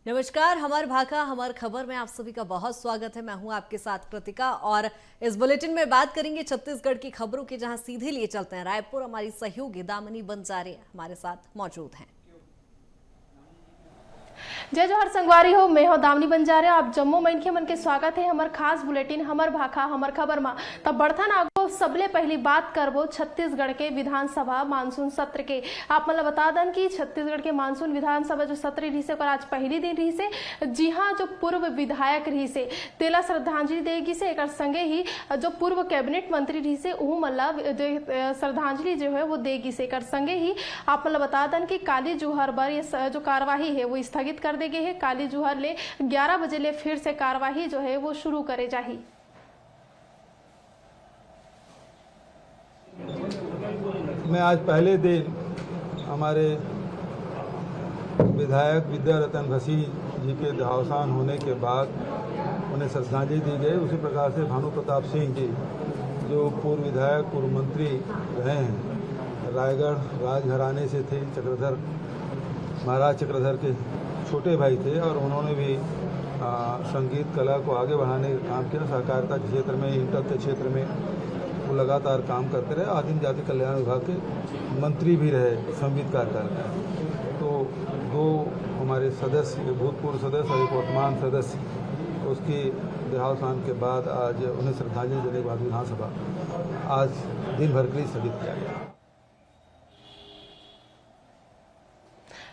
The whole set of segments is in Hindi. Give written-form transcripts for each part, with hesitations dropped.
नमस्कार, हमार भाका हमार खबर में आप सभी का बहुत स्वागत है। मैं हूं आपके साथ कृतिका और इस बुलेटिन में बात करेंगे छत्तीसगढ़ की खबरों की, जहां सीधे लिए चलते हैं रायपुर। हमारी सहयोगी दामिनी बंजारे हमारे साथ मौजूद हैं। जय जोहर संगवारी हो, मैं हो दामनी बंजारे। आप जम्मू में इनके मन के स्वागत है हमार खास बुलेटिन हमर भाखा हमर खबर में। तब बढ़थन आगो सबले पहली बात करबो छत्तीसगढ़ के विधानसभा मानसून सत्र के। आप मतलब बता दें कि छत्तीसगढ़ के मानसून विधानसभा जो सत्र रही से आज पहली दिन रही से। जी हाँ, जो पूर्व विधायक रही से तेला श्रद्धांजलि देगी से एक संगे ही जो पूर्व कैबिनेट मंत्री रही से वो मतलब श्रद्धांजलि जो है वो देगी से। एक संगे ही आप मतलब बता दें कि काली जूहर पर ये जो कार्यवाही है वो स्थगित कर देगी है। काली जूहर ले 11 बजे ले फिर से कार्यवाही जो है वो शुरू करे जाही। मैं आज पहले दिन हमारे विधायक विद्यारतन भसी जी के देहावसान होने के बाद उन्हें श्रद्धांजलि दी गई। उसी प्रकार से भानु प्रताप सिंह जी जो पूर्व विधायक पूर्व मंत्री रहे हैं, रायगढ़ राजघराने से थे, चक्रधर महाराज चक्रधर के छोटे भाई थे और उन्होंने भी संगीत कला को आगे बढ़ाने का काम किया। सहकारिता के क्षेत्र में, इंटर के क्षेत्र में वो लगातार काम करते रहे। आदिम जाति कल्याण विभाग के मंत्री भी रहे संगीत कार्यकाल। तो दो हमारे सदस्य, भूतपूर्व सदस्य और एक वर्तमान सदस्य, उसके देहावसान के बाद आज उन्हें श्रद्धांजलि देने के बाद विधानसभा आज दिन भर के लिए स्थगित किया गया।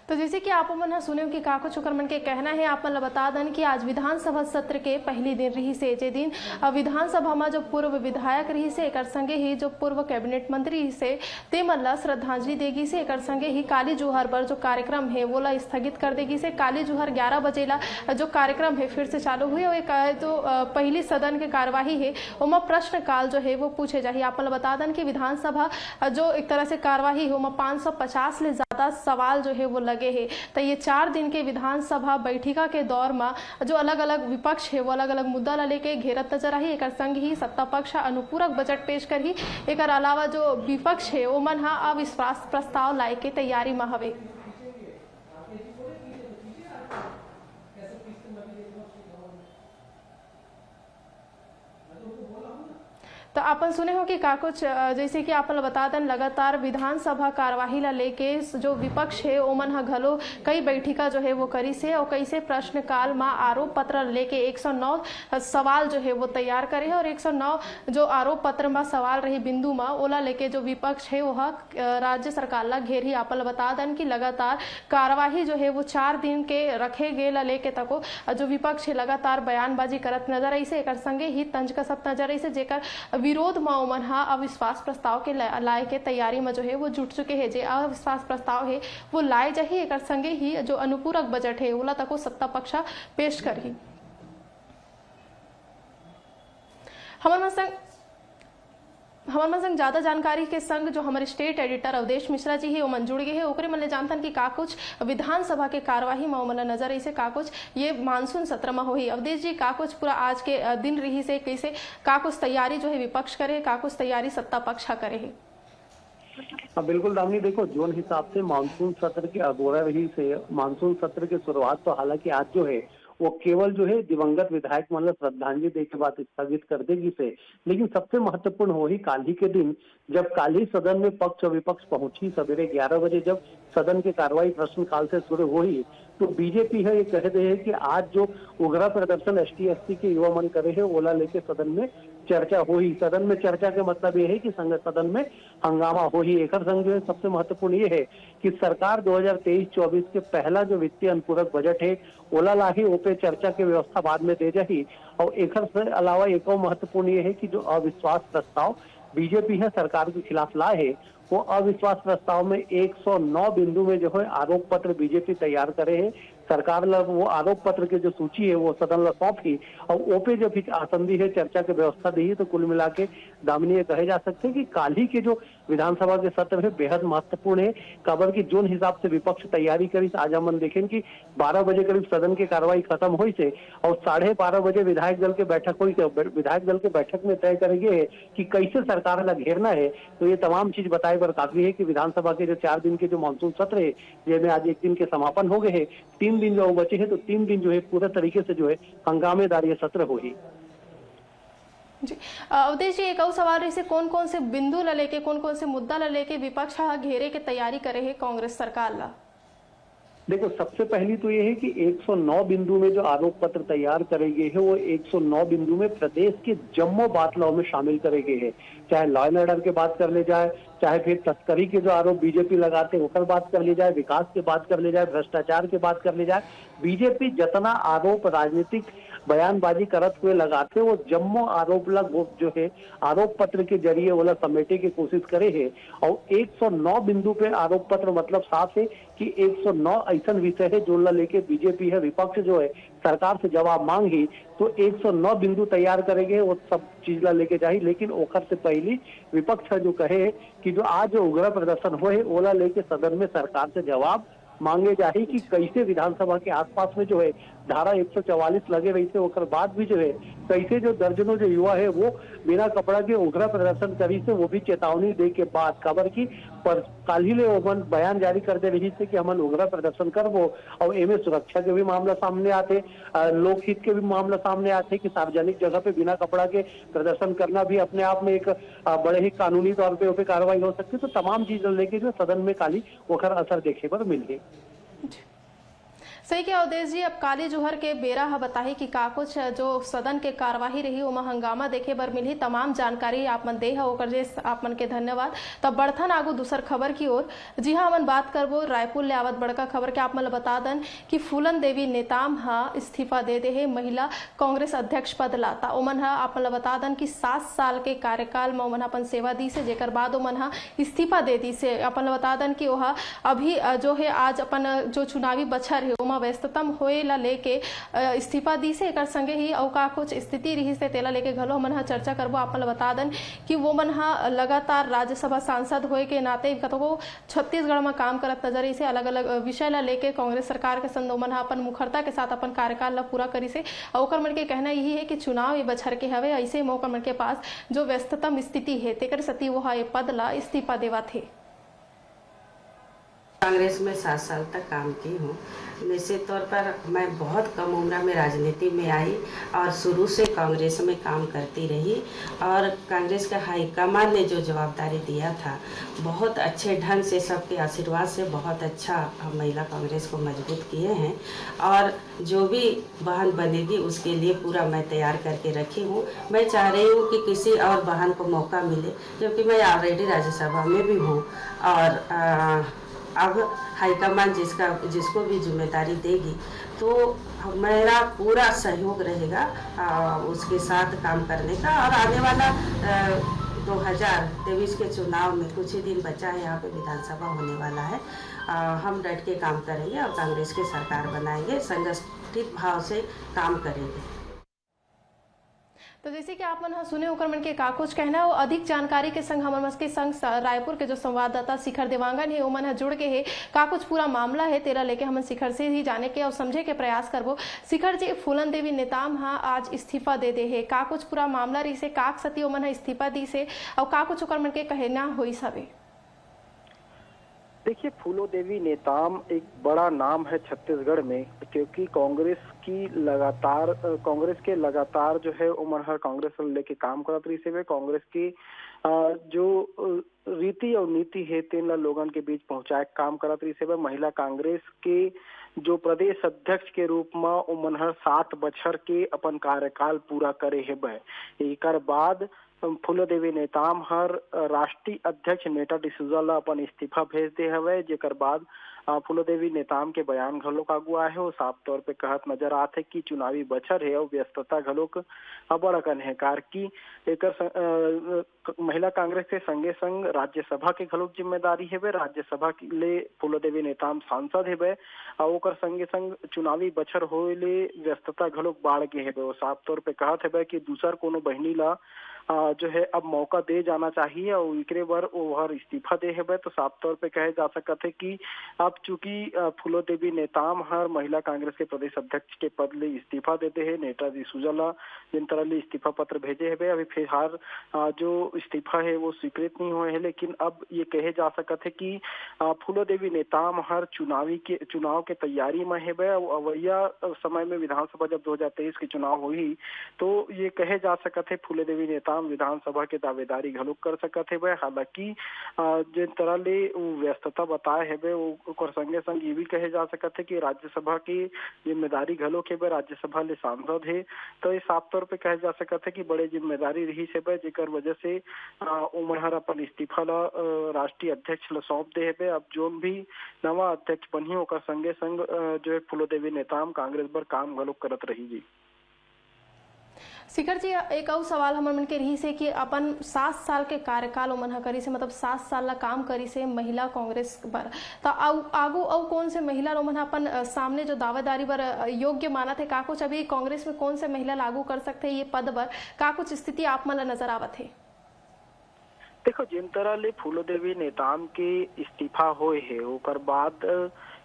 तो जैसे कि आप मन सुने कि काको चुकर मन के कहना है, आप मतलब बता दें कि आज विधानसभा सत्र के पहली दिन रही से। जे दिन विधानसभा में जो पूर्व विधायक रही से एक संगे ही जो पूर्व कैबिनेट मंत्री रही से ते मन श्रद्धांजलि देगी से। एक संगे ही काली जूहर पर जो कार्यक्रम है वो ला स्थगित कर देगी से। काली जूहर 11 बजे ला जो कार्यक्रम है फिर से चालू हुई। और एक जो पहली सदन की कार्यवाही है वो प्रश्न काल जो है वो पूछे जाए। आप मतलब बता दें कि विधानसभा जो एक तरह से कार्यवाही है वो 550 ले ज्यादा सवाल जो है वो लगे है। तो ये 4 दिन के विधानसभा बैठिका के दौर में जो अलग अलग विपक्ष है वो अलग अलग मुद्दा ला लेके घेरत नजर आई। एक संग ही सत्ता पक्ष अनुपूरक बजट पेश कर ही। एक अलावा जो विपक्ष है वो मन अविश्वास प्रस्ताव लाए के तैयारी में हवे। तो अपन सुने हो कि काकुछ जैसे कि आप बता दें लगातार विधानसभा कार्यवाही ला लेके जो विपक्ष है ओमन हा घलो कई बैठिका जो है वो करी से और कैसे प्रश्न काल में आरोप पत्र लेके 109 सवाल जो है वो तैयार करे है। और 109 जो आरोप पत्र में सवाल रही बिंदु में ओला लेके जो विपक्ष है वह राज्य सरकार ला घेर ही। आप बता दें कि लगातार कार्यवाही जो है वो 4 दिन के रखे गे ला लेके तको जो विपक्ष है लगातार बयानबाजी करत नजर आई से। एक संगे ही तंज कसत नजर आई से, जेकर विरोध में ओमन अविश्वास प्रस्ताव के लाए के तैयारी में जो है वो जुट चुके हैं। जे अविश्वास प्रस्ताव है वो लाए जाही। एक संगे ही जो अनुपूरक बजट है ओला तको सत्ता पक्ष पेश करही। हमारे संग ज्यादा जानकारी के संग जो हमारे स्टेट एडिटर अवधेश मिश्रा जी है वो जुड़ गए हैं। ओकरे मन ले जानथन कि का कुछ विधानसभा के कार्यवाही में मन नजर ऐसे का कुछ ये मानसून सत्र में होही। अवधेश जी, का कुछ पूरा आज के दिन रही से कैसे का कुछ तैयारी जो है विपक्ष करे, का कुछ तैयारी सत्ता पक्ष करे है? हाँ बिल्कुल दामिनी, देखो जोन हिसाब से मानसून सत्र के अगोरा रही से मानसून सत्र की शुरुआत तो हालांकि आज जो है वो केवल जो है दिवंगत विधायक मतलब श्रद्धांजलि दे के बाद स्थगित कर देगी से। लेकिन सबसे महत्वपूर्ण हो ही काल ही के दिन जब काल ही सदन में पक्ष और विपक्ष पहुंची सवेरे 11 बजे जब सदन की कार्रवाई प्रश्नकाल से शुरू हुई तो बीजेपी है ये कह रहे हैं कि आज जो उग्र प्रदर्शन ST/SC के युवा मन करे है ओला लेके सदन में चर्चा हो ही। सदन में चर्चा के मतलब ये है कि सदन में हंगामा हो ही। एक संग जो है सबसे महत्वपूर्ण ये है कि सरकार 2023-24 के पहला जो वित्तीय अनुपूरक बजट है ओला लाही ओपे चर्चा की व्यवस्था बाद में दे जाही। और एक से अलावा एक और महत्वपूर्ण ये है कि जो अविश्वास प्रस्ताव बीजेपी है सरकार के खिलाफ लाए है वो अविश्वास प्रस्ताव में 109 बिंदु में जो है आरोप पत्र बीजेपी तैयार करे है। सरकार वो आरोप पत्र की जो सूची है वो सदन ला सौंपी और ओपे जब आसंदी है चर्चा की व्यवस्था दी है। तो कुल मिला के दामिनी कहे जा सकते हैं कि काल ही के जो विधानसभा के सत्र में बेहद महत्वपूर्ण है। खबर की जोन हिसाब से विपक्ष तैयारी करी आज हम देखें कि 12 बजे करीब सदन की कार्रवाई खत्म हुई से और 12:30 बजे विधायक दल के बैठक हुई से विधायक दल के बैठक में तय करेंगे कि कैसे सरकार ला घेरना है। तो ये तमाम चीज बताए पर काफी है कि विधानसभा के जो 4 दिन के जो मानसून सत्र है जिसमें आज एक दिन के समापन हो गए हैं, 3 दिन जो बचे हैं, तो 3 दिन जो है पूरे तरीके से जो है हंगामेदार ये सत्र होगी। जी अवधेश जी, एक और सवाल इसे कौन कौन से बिंदु ला लेके कौन कौन से मुद्दा ला लेके विपक्ष घेरे के तैयारी करे है कांग्रेस सरकार ला? देखो, सबसे पहली तो ये है कि 109 बिंदु में जो आरोप पत्र तैयार करे गए हैं वो 109 बिंदु में प्रदेश के जम्मो बातलाओं में शामिल करे गए हैं। चाहे लॉ एंड ऑर्डर की बात कर ले जाए, चाहे फिर तस्करी के जो आरोप बीजेपी लगाते हैं उस पर बात कर ली जाए, विकास की बात कर ले जाए, भ्रष्टाचार की बात कर ले जाए, बीजेपी जितना आरोप राजनीतिक बयानबाजी करत हुए लगाते वो जम्मो आरोप लग वो जो है आरोप पत्र के जरिए वाला समेटे की कोशिश करे है। और 109 बिंदु पे आरोप पत्र मतलब साफ है कि 109 ऐसा विषय है जो लेके बीजेपी है विपक्ष जो है सरकार से जवाब मांगी तो 109 बिंदु तैयार करेंगे वो सब चीज ला लेके जाही। लेकिन ओखर से पहली विपक्ष जो कहे कि जो आज जो उग्र प्रदर्शन हुए ओला लेके सदन में सरकार से जवाब मांगे जाही कि कैसे विधानसभा के आसपास में जो है धारा 144 लगे वैसे होकर बाद भी जो है कैसे जो दर्जनों जो युवा है वो बिना कपड़ा के उग्र प्रदर्शन करी से वो भी चेतावनी दे के बाद खबर की पर काल ही ले ओमन बयान जारी कर दे रही थे कि हमन उग्र प्रदर्शन करबो। और एमे सुरक्षा के भी मामला सामने आते, लोकहित के भी मामला सामने आते कि सार्वजनिक जगह पे बिना कपड़ा के प्रदर्शन करना भी अपने आप में एक बड़े ही कानूनी तौर पे कार्रवाई हो सकती है। तो तमाम चीजें लेके जो सदन में काली ओखर असर देखे पर मिल गई। सही के अवधेश जी, अब काली जोहर के बेरा ह बताही कि का कुछ जो सदन के कार्यवाही रही ओमा हंगामा देखे बर मिली। तमाम जानकारी आप मन दे ओकर जे आप मन के धन्यवाद। तब बढ़थन आगू दूसर खबर की ओर। जी हाँ, हमन बात करबो रायपुर ले आवत बड़का खबर के आप मन बता दन कि फूलन देवी नेताम इस्तीफा दे दे है महिला कांग्रेस अध्यक्ष पद ला। ता ओमन आप मन बता दन कि 7 साल के कार्यकाल में ओमन अपन सेवा दी से जेकर बाद ओमन इस्तीफा दे दी से। अपन बता दन कि वह अभी जो है आज अपन जो चुनावी बछर है व्यस्ततम होए ला लेके इस्तीफा दी से एकर संगे ही अउ का कुछ स्थिति रही से तेला लेके घलो मन चर्चा करबो। आप मन बता दन कि वो मन लगातार राज्यसभा सांसद होए के नाते कतको छत्तीसगढ़ में काम करत नजर से अलग अलग विषय ला लेके कांग्रेस सरकार के संग मन अपन मुखरता के साथ अपन कार्यकाल ला पूरा करी से। ओकर मन के कहना यही है कि चुनाव ये बछर के हवे ऐसे मौका मन के पास जो व्यस्ततम स्थिति है तेकर सती वो ये पद ला इस्तीफा देवा थे। कांग्रेस में 7 साल तक काम की हूँ। निश्चित तौर पर मैं बहुत कम उम्र में राजनीति में आई और शुरू से कांग्रेस में काम करती रही और कांग्रेस का हाईकमान ने जो जवाबदारी दिया था बहुत अच्छे ढंग से सबके आशीर्वाद से बहुत अच्छा महिला कांग्रेस को मजबूत किए हैं और जो भी बहन बनेगी उसके लिए पूरा मैं तैयार करके रखी हूँ। मैं चाह रही हूँ कि किसी और बहन को मौका मिले क्योंकि मैं ऑलरेडी राज्यसभा में भी हूँ और अब हाईकमान जिसको भी जिम्मेदारी देगी तो मेरा पूरा सहयोग रहेगा उसके साथ काम करने का। और आने वाला 2023 के चुनाव में कुछ ही दिन बचा है, यहाँ पे विधानसभा होने वाला है। हम डट के काम करेंगे और कांग्रेस की सरकार बनाएंगे, संगठित भाव से काम करेंगे। तो जैसे कि आप मन सुने होकर मन के का कुछ कहना है वो अधिक जानकारी के संग हमन के संग रायपुर के जो संवाददाता शिखर देवांगन है ओमन जुड़ के है का कुछ पूरा मामला है तेरा लेके हम शिखर से ही जाने के और समझे के प्रयास करबो। शिखर जी, फूलन देवी नेताम आज इस्तीफा दे दे है का कुछ पूरा मामला रही से काक सती ओमन इस्तीफा दी से और का कुछ ओकर मन के कहना होई सवे। देखिए, फूलो देवी नेताम एक बड़ा नाम है छत्तीसगढ़ में क्योंकि कांग्रेस के लगातार जो है उमर कांग्रेस लेके काम करत रही से कांग्रेस की जो रीति और नीति है तीन लोगन के बीच पहुंचाए काम करत रही से महिला कांग्रेस के जो प्रदेश अध्यक्ष के रूप में उमन 7 बछर के अपन कार्यकाल पूरा करे है। एक बाद फूलो देवी नेताम हर राष्ट्रीय अध्यक्ष नेता डिसूजा ला अपन इस्तीफा भेज दे हवे जेकर बाद फूलो देवी नेताम के बयान घलोक आगू आए हो। साफ तौर पे कहत नजर आते कि चुनावी बछर है और व्यस्तता घलोक बड़कन है, कार की महिला कांग्रेस के संगे संग राज्यसभा के घलोक जिम्मेदारी है। राज्यसभा के ले फूलो देवी नेताम सांसद है और ओकर संगे संग चुनावी बछर होए ले व्यस्तता घलोक बाढ़ गे है। साफ तौर पे कहत है कि दूसर कोनो बहनी ला जो है अब मौका दे जाना चाहिए और एकरे बर ओहर इस्तीफा दे है। तो साफ तौर पे कहे जा सकत है कि अब चूंकि फूलो देवी नेताम हर महिला कांग्रेस के प्रदेश अध्यक्ष के पद ले इस्तीफा देते हैं, नेताजी सुजला जिन तरह ले इस्तीफा पत्र भेजे है, अभी फिलहाल जो इस्तीफा है वो स्वीकृत नहीं हुए है। लेकिन अब ये कहे जा सकत है कि फूलो देवी नेताम हर चुनाव के तैयारी में है। अवैया समय में विधानसभा जब 2023 के चुनाव हुई तो ये कहे जा सकत है फूलो देवी नेताम विधानसभा के दावेदारी घलोक कर सकत है। हालांकि जिन तरह ले व्यस्तता बताए है वो संगे संग ये भी कहे जा सकत है कि राज्यसभा की जिम्मेदारी घलोक है, राज्यसभा ले सांसद है। तो ये साफ तौर पे कहे जा सकत है कि बड़े जिम्मेदारी रही से जेकर वजह से उमर हर अपन इस्तीफा ला राष्ट्रीय अध्यक्ष ला सौंप दे है। अब जोन भी नवा अध्यक्ष बनी होकर संगे संग जो है फूलो देवी नेताम कांग्रेस पर काम घलोक करत रही जी। शिखर जी, एक और सवाल हमर मन के रही से कि अपन 7 साल के कार्यकाल मन करी से, मतलब 7 साल ला काम करी से महिला कांग्रेस पर, तो आगू और कौन से महिला मन अपन सामने जो दावेदारी बर योग्य मानत है, का कुछ अभी कांग्रेस में कौन से महिला लागू कर सकते हैं ये पद पर, का कुछ स्थिति आप मन नजर आवत है? देखो, जिन तरह ले फूलो देवी नेताम के इस्तीफा होए है ओकर बाद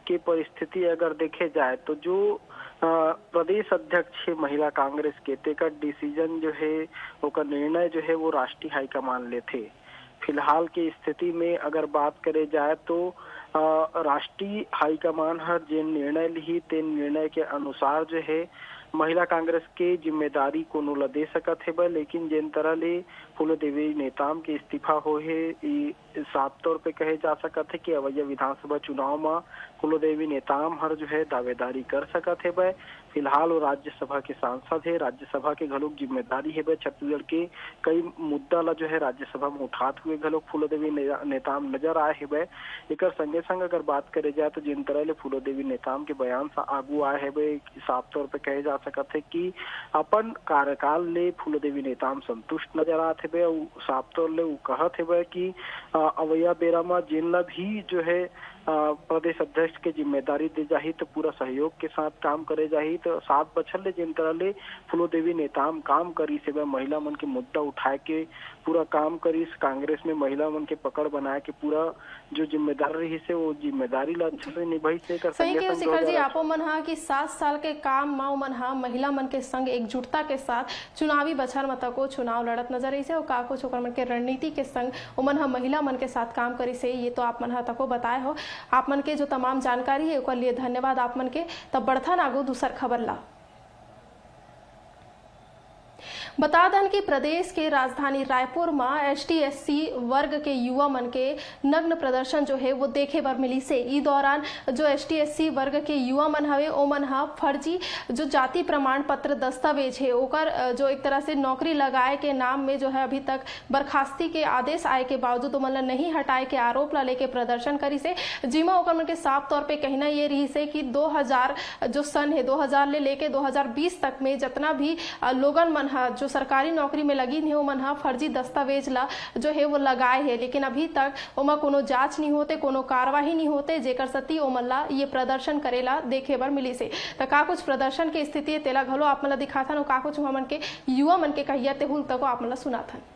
के परिस्थिति अगर देखे जाए तो जो प्रदेश अध्यक्ष है महिला कांग्रेस के तेकर डिसीजन जो है ओकर निर्णय जो है वो राष्ट्रीय हाईकमान लेते। फिलहाल की स्थिति में अगर बात करे जाए तो राष्ट्रीय हाईकमान हर जे निर्णय ली ते निर्णय के अनुसार जो है महिला कांग्रेस के जिम्मेदारी को ला दे सकत है। लेकिन जिन तरह ले फूलो देवी नेताम के इस्तीफा हो है साफ तौर पे कहे जा सकत है कि अवैया विधानसभा चुनाव में फूलो देवी नेताम हर जो है दावेदारी कर सकत है। फिलहाल वो राज्यसभा के सांसद है, राज्यसभा के घलोक जिम्मेदारी है। छत्तीसगढ़ के कई मुद्दा ला जो है राज्यसभा में उठाते हुए घलोक फूलो देवी नेताम नजर आए है। एक संगे संग अगर बात करे जाए तो जिन तरह ले फूलो देवी नेताम के बयान से आगू आए है साफ तौर पे कहे जा सकत है कि अपन कार्यकाल ले फूलो देवी नेताम संतुष्ट नजर आते है। साफ तौर ले वो कहत है कि अवैया बेरा में जिन ला भी जो है प्रदेश अध्यक्ष के जिम्मेदारी दे जाही तो पूरा सहयोग के साथ काम करे जाही। तो 7 बछर ले जिन तरह ले फूलो देवी नेताम काम करी से महिला मन के मुद्दा उठाए के पूरा काम करी, कांग्रेस में महिला मन के पकड़ बनाए के पूरा जो जिम्मेदारी रही से वो जिम्मेदारी ला अच्छे से निभाई से कर सही के शिखर जी, आपो मन हा कि 7 साल के काम माओ मन हा महिला मन के संग एकजुटता के साथ चुनावी बछर में तको चुनाव लड़त नजर आई से और का कुछ मन के रणनीति के संग उमन हा महिला मन के साथ काम करी से, ये तो आप मन हा तको बताए हो। आप मन के जो तमाम जानकारी है उसके लिए धन्यवाद आप मन के। तब बढ़थन आगो दूसर खबर ला। बता दें कि प्रदेश के राजधानी रायपुर में ST/SC वर्ग के युवा मन के नग्न प्रदर्शन जो है वो देखे बर मिली से। इस दौरान जो ST/SC वर्ग के युवा मन हवे ओ मन हा फर्जी जो जाति प्रमाण पत्र दस्तावेज है ओकर जो एक तरह से नौकरी लगाए के नाम में जो है अभी तक बर्खास्ती के आदेश आए के बावजूद मतलब नहीं हटाए के आरोप ला लेके प्रदर्शन करी से, जिमा ओकर मन के साफ तौर पे कहना ये रही से कि 2000 जो सन है 2000 ले लेके 2020 तक में जितना भी लोगन मन हा जो सरकारी नौकरी में लगी है मन हा फर्जी दस्तावेज ला जो है वो लगाए है। लेकिन अभी तक ओमा कोनो जांच नहीं होते, कोनो कार्रवाई नहीं होते, जेकर सती ओमन ला ये प्रदर्शन करेला देखे बर मिली से। तो का कुछ प्रदर्शन के स्थिति तेला घलो आप मन दिखाथन और का कुछ मन के युवा मन के कहिया तेहुल तको आप मन सुनाथन।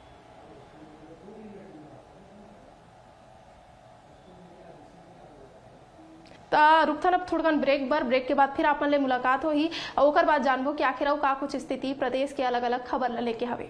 रुकथन अब थोड़कन ब्रेक के बाद फिर आप मन ले मुलाकात होही और ओकर बाद जानबो कि आखिर का कुछ स्थिति प्रदेश के अलग अलग खबर ला लेके हवे।